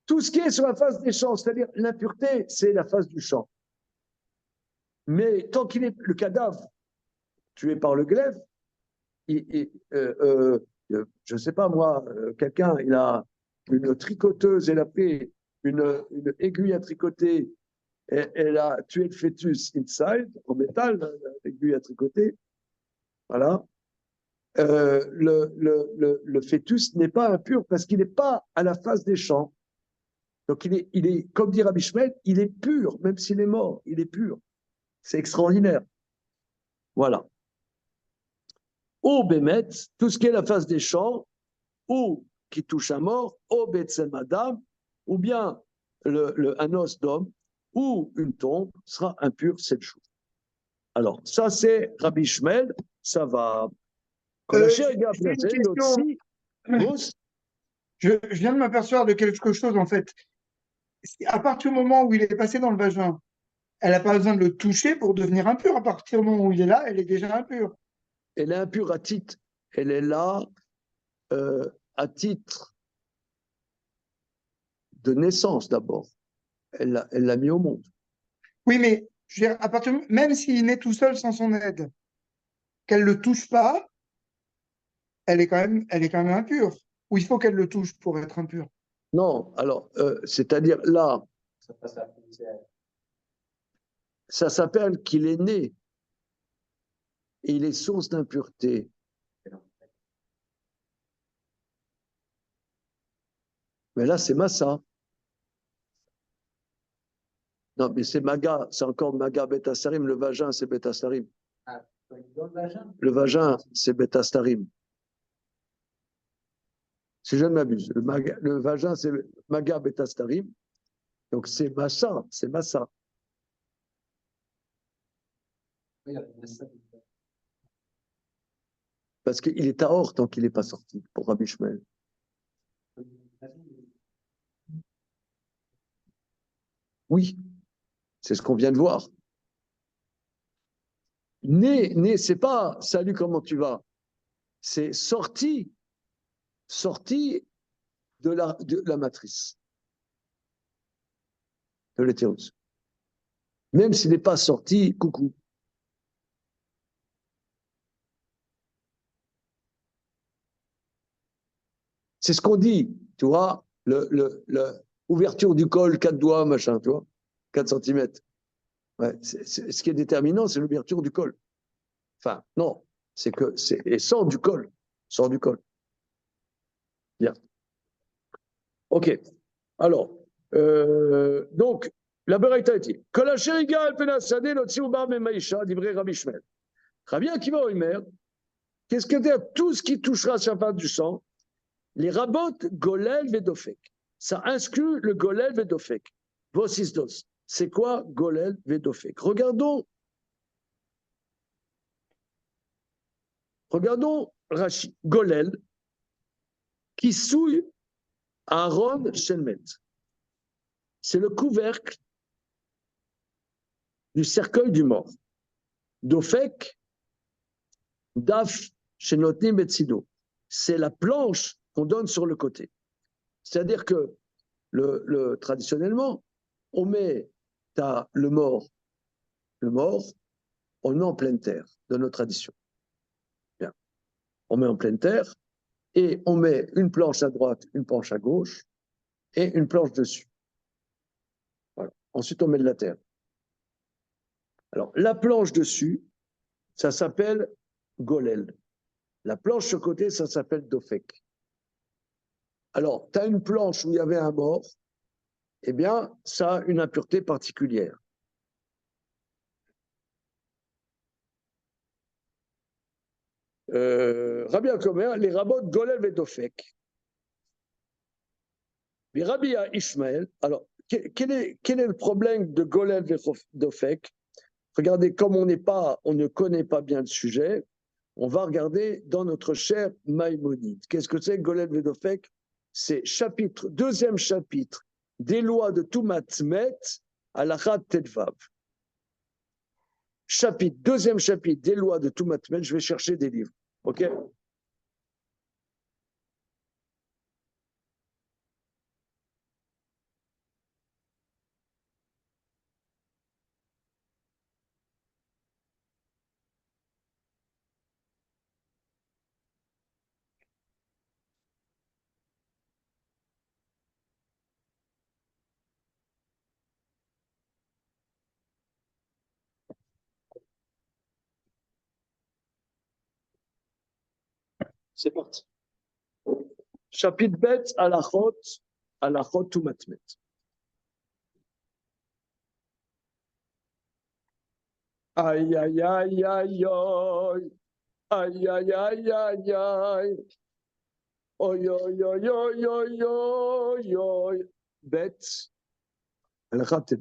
Tout ce qui est sur la face des champs, c'est-à-dire l'impureté, c'est la face du champ. Mais tant qu'il est le cadavre tué par le glaive, je ne sais pas moi, quelqu'un, il a une tricoteuse, elle a pris une aiguille à tricoter, et elle a tué le fœtus inside, en métal, l'aiguille à tricoter, voilà. Le fœtus n'est pas impur parce qu'il n'est pas à la face des champs. Donc il est, comme dit Rabbi Shmuel, il est pur, même s'il est mort, il est pur. C'est extraordinaire. Voilà. Ou Bémet, tout ce qui est la face des champs, ou qui touche à mort, ou Betsem Adam, ou bien un os d'homme, ou une tombe, sera impur 7 jours. Alors, ça c'est Rabbi Shmuel, ça va. J'ai une question. Je viens de m'apercevoir de quelque chose en fait. À partir du moment où il est passé dans le vagin, elle n'a pas besoin de le toucher pour devenir impure. À partir du moment où il est là, elle est déjà impure. Elle est impure à titre. Elle est là à titre de naissance d'abord. Elle l'a mis au monde. Oui, mais je veux dire, à partir même s'il naît tout seul sans son aide, qu'elle ne le touche pas, elle est quand même impure. Ou il faut qu'elle le touche pour être impure. Non, alors, c'est-à-dire là, ça s'appelle qu'il est né et il est source d'impureté. Mais là, c'est Massa. Non, mais c'est Maga, c'est encore Maga Betastarim. Le vagin, c'est Betastarim. Le vagin, c'est Betastarim. Si je ne m'abuse, le vagin, c'est Maga Betastarim. Donc c'est Massa, c'est Massa. Parce qu'il est à hors tant qu'il n'est pas sorti, pour Rabbi Shmuel. Oui, c'est ce qu'on vient de voir. Né, c'est pas salut, comment tu vas? C'est sorti de la matrice, de l'hétérus. Même s'il n'est pas sorti, coucou. C'est ce qu'on dit, tu vois, l'ouverture du col, 4 doigts, machin, tu vois, 4 centimètres. Ouais, ce qui est déterminant, c'est l'ouverture du col. Enfin, non, c'est que et sort du col, sort du col. Bien. Ok. Alors, donc, la Beraïta est dit que la chériga al penasade l'otsi ubar memaïcha d'ivré Rabbi Shmuel. Rabbi Akiva Omer, qu'est-ce que c'est tout ce qui touchera sa part du sang, les rabots golel vedofek. Ça inclut le golel vedofek. Vosisdos. C'est quoi golel vedofek? Regardons Rashi. Golel qui souille Aaron Shelmet. C'est le couvercle du cercueil du mort. Dofek, Daf, Shenotim et Sido. C'est la planche qu'on donne sur le côté. C'est-à-dire que traditionnellement, on met le mort, on le met en pleine terre, de notre tradition. Bien. On met en pleine terre et on met une planche à droite, une planche à gauche et une planche dessus. Voilà. Ensuite, on met de la terre. Alors, la planche dessus, ça s'appelle golel. La planche sur côté, ça s'appelle dofek. Alors, tu as une planche où il y avait un mort, eh bien, ça a une impureté particulière. Rabbi Akomer, les rabbins golel et dofek. Mais Rabbi Ishmael, alors, quel est le problème de golel et dofek? Regardez, comme on ne connaît pas bien le sujet, on va regarder dans notre cher Maïmonide. Qu'est-ce que c'est golel et dofek? C'est deuxième chapitre des lois de Tumat Met à l'Achat Tedvav. Deuxième chapitre des lois de Tumat Met, je vais chercher des livres. OK? C'est parti. Chapitre bête à la chot Tumat Met. Aïe, aïe, aïe, aïe, aïe. Aïe, aïe, aïe, aïe, aïe. Oi, oi, oi, oi, oi, oi, oi. Bête. Elle rate.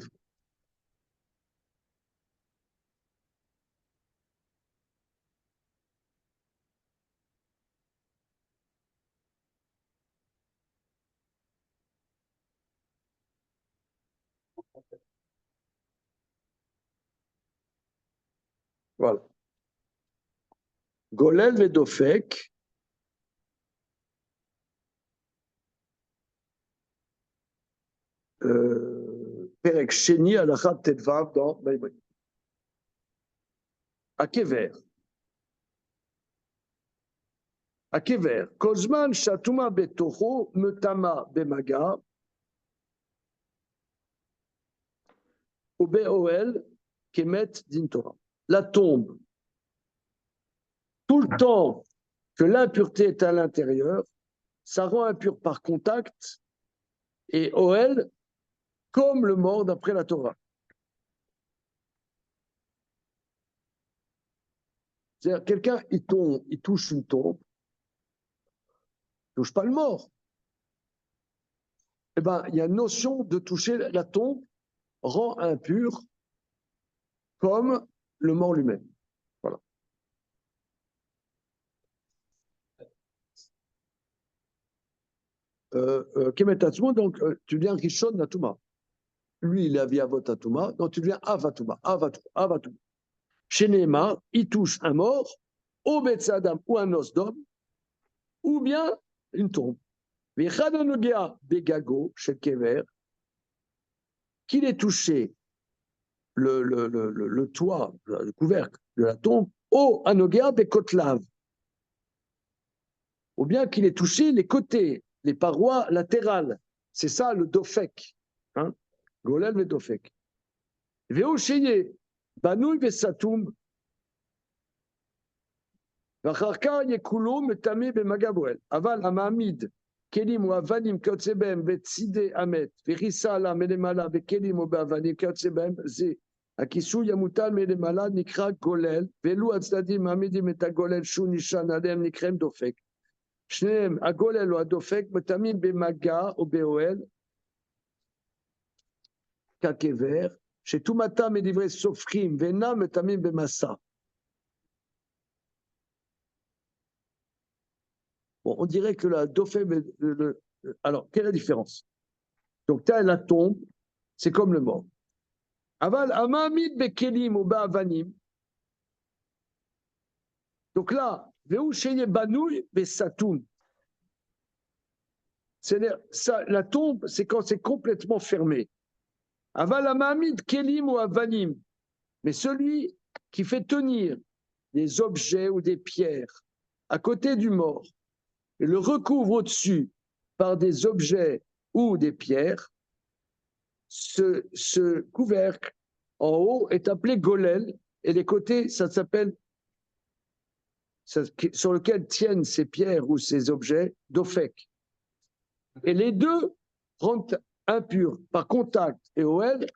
Voilà. Golel Vedofek. Perek Sheni Alachat Tetvav dans Maïmon. À Kever. À Kever. Kozman Shatuma Betocho Metama Bemaga. Ou Be'oel Kemet Dintora. La tombe. Tout le temps que l'impureté est à l'intérieur, ça rend impur par contact et Oel comme le mort d'après la Torah. C'est-à-dire, quelqu'un, il touche une tombe, il touche pas le mort. Eh ben, il y a une notion de toucher la tombe rend impur comme le mort lui-même. Voilà. Kemetatuma, donc tu deviens Rishon Natuma. Lui, il est Aviavot Atuma, donc tu deviens Avatuma, Avatuma. Chez Neymar, il touche un mort, au Betsadam ou un os d'homme, ou bien une tombe. Vechadanogia Begago, chez Kever, qu'il ait touché le toit, le couvercle de la tombe, au Anogia Bekotlav, ou bien qu'il ait touché les côtés, les parois latérales. C'est ça le dofek. Hein? Golel ve dofek. Veosheye, Banouy ve Satoum, Vacharka Yekulo, Metame be Magaboel, Aval Amamid, Kelim ou Avanim Kotsebem, Vetside Amet, Verissa Ala Melemala, Vekelim ou Bavanim Kotsebem, Ze, Akisu Yamutal Melemala, Nikra Golel, Velu Atzadim, Amidim et Golel, Shunishan Adem, Nikrem Dofek. שניהם, הגולל או הדופק, מתאמים במגע או באוהל, כקבר, שטומאתם מדברי סופחים ואינם מתאמים במסע. Bon, on dirait que la dofek, alors, quelle est la différence? Donc, tu as la tombe, c'est comme le mort. Aval, amamid bekelim ou ba'avanim. Donc là, veu sheye banouy besatoum. C'est-à-dire, la tombe, c'est quand c'est complètement fermé. Aval amamid kelim ou avanim. Mais celui qui fait tenir des objets ou des pierres à côté du mort et le recouvre au-dessus par des objets ou des pierres, ce couvercle en haut est appelé golel et les côtés, ça s'appelle, sur lequel tiennent ces pierres ou ces objets, dofek. Et les deux rendent impurs par contact et oel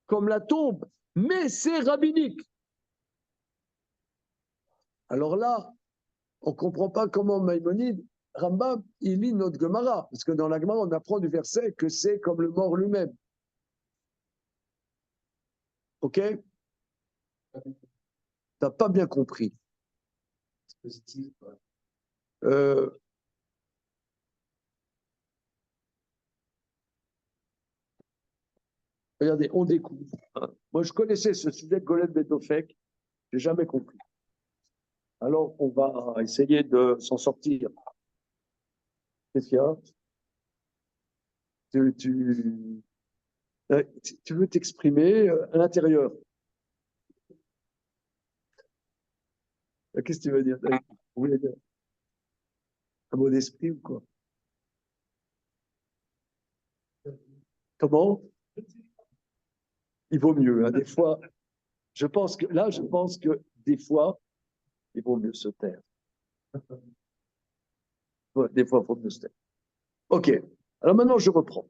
comme la tombe, mais c'est rabbinique. Alors là, on ne comprend pas comment Maïmonide, Rambam, il lit notre Gemara, parce que dans la Gemara, on apprend du verset que c'est comme le mort lui-même. Ok? Tu n'as pas bien compris. Regardez, on découvre. Moi, je connaissais ce sujet de Golem Betofek, je n'ai jamais compris. Alors, on va essayer de s'en sortir. Qu'est-ce qu'il y a? Tu veux t'exprimer à l'intérieur. Qu'est-ce que tu veux dire? Vous voulez dire un mot d'esprit ou quoi? Comment? Il vaut mieux. Hein, des fois, je pense que des fois, il vaut mieux se taire. Ouais, des fois, il vaut mieux se taire. Ok. Alors maintenant, je reprends.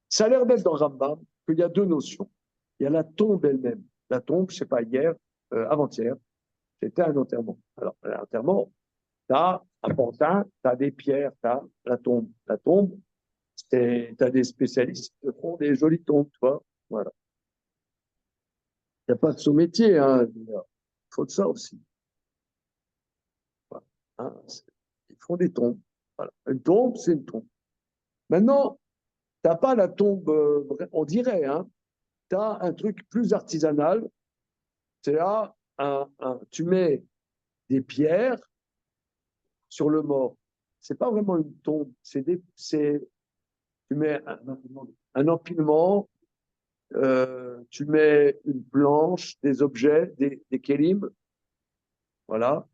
Ça a l'air d'être dans Rambam qu'il y a deux notions. Il y a la tombe elle-même. La tombe, je ne sais pas, hier, avant-hier, c'était un enterrement. Alors, un enterrement, tu as un pantin, tu as des pierres, tu as la tombe. La tombe, tu as des spécialistes qui te font des jolies tombes, tu vois. Voilà. Il n'y a pas de sous-métier, hein. Il faut de ça aussi. Voilà. Hein, ils font des tombes. Voilà. Une tombe, c'est une tombe. Maintenant, tu n'as pas la tombe, on dirait, hein. Tu as un truc plus artisanal. C'est là, tu mets des pierres sur le mort. C'est pas vraiment une tombe, tu mets un empilement, tu mets une planche, des objets, des kélim, voilà.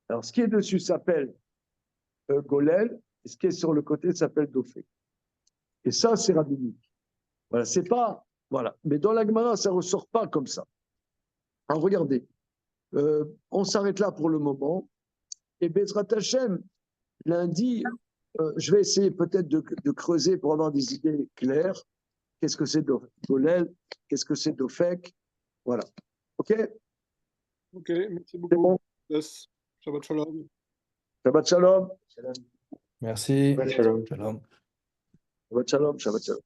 Alors, ce qui est dessus s'appelle golel, et ce qui est sur le côté s'appelle dofé. Et ça, c'est rabbinique. Voilà, c'est pas, voilà. Mais dans la Gemara, ça ressort pas comme ça. Alors, regardez, on s'arrête là pour le moment. Et Bezrat Hashem, lundi, je vais essayer peut-être de creuser pour avoir des idées claires. Qu'est-ce que c'est Golel? Qu'est-ce que c'est Dofek? Voilà. OK? Ok, merci C'est beaucoup. bon? Yes. Shabbat shalom. Shabbat shalom. Merci. Shalom. Shalom. Shabbat shalom. Shabbat shalom.